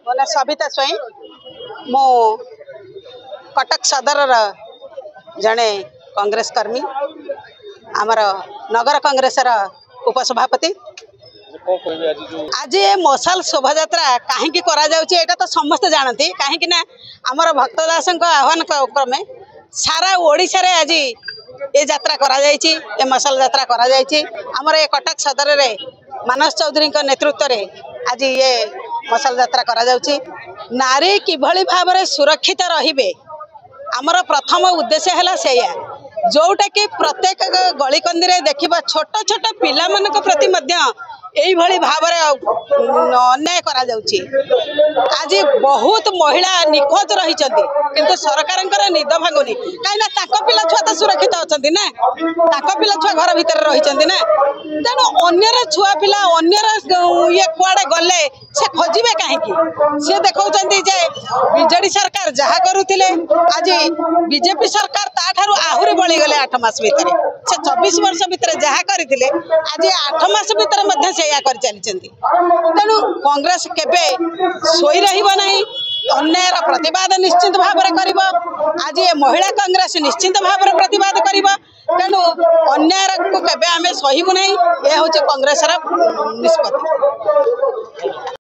मोना सबिता स्वईं मो कटक सदर जड़े कांग्रेस कर्मी आमर नगर कांग्रेस उपसभापति। आज ये मशाल शोभा यात्रा कहीं करा तो समस्त जानती कहीं आमर भक्तदास आह्वान क्रमे सारा ओडिशा रे आज ये यात्रा करा ये मशाल यात्रा करा आमर ये कटक सदर रे मानस चौधरी नेतृत्व रे आज ये मशाल यात्रा करा नारी किभली भाव में सुरक्षित रहिबे आमर प्रथम उद्देश्य है से जोटा कि प्रत्येक गलिकंदी रे देखिबा छोट छोट पिला मानक प्रति मध्य एई भली भाव अन्याय करा जाउची। आज बहुत महिला निखोज रही किंतु सरकार निद भांगुनी कहीं पिला छुआ तो सुरक्षित अच्छा ना पिला छुआ घर भितर रही ना तेणु अन्यर छुआ पिला अन्यर ये कुआड़े गले से खोजे कहीं सी देखा बीजेडी सरकार जहाँ करुले आज बीजेपी सरकार ताठारू आहुरी बड़ी गले 8 मास भितर से 24 वर्ष भितर जहाँ करते आज 8 मास भितर कर चली तेणु कांग्रेस केबे सोई रहिबो नहीं अन्याय प्रतिवाद निश्चित भाव में कर आज ये महिला कांग्रेस निश्चित भाव में प्रतिवाद कर तेणु अन्याय को केबे आमे सहिबु नहीं यह हूँ कांग्रेस निष्पत्ति।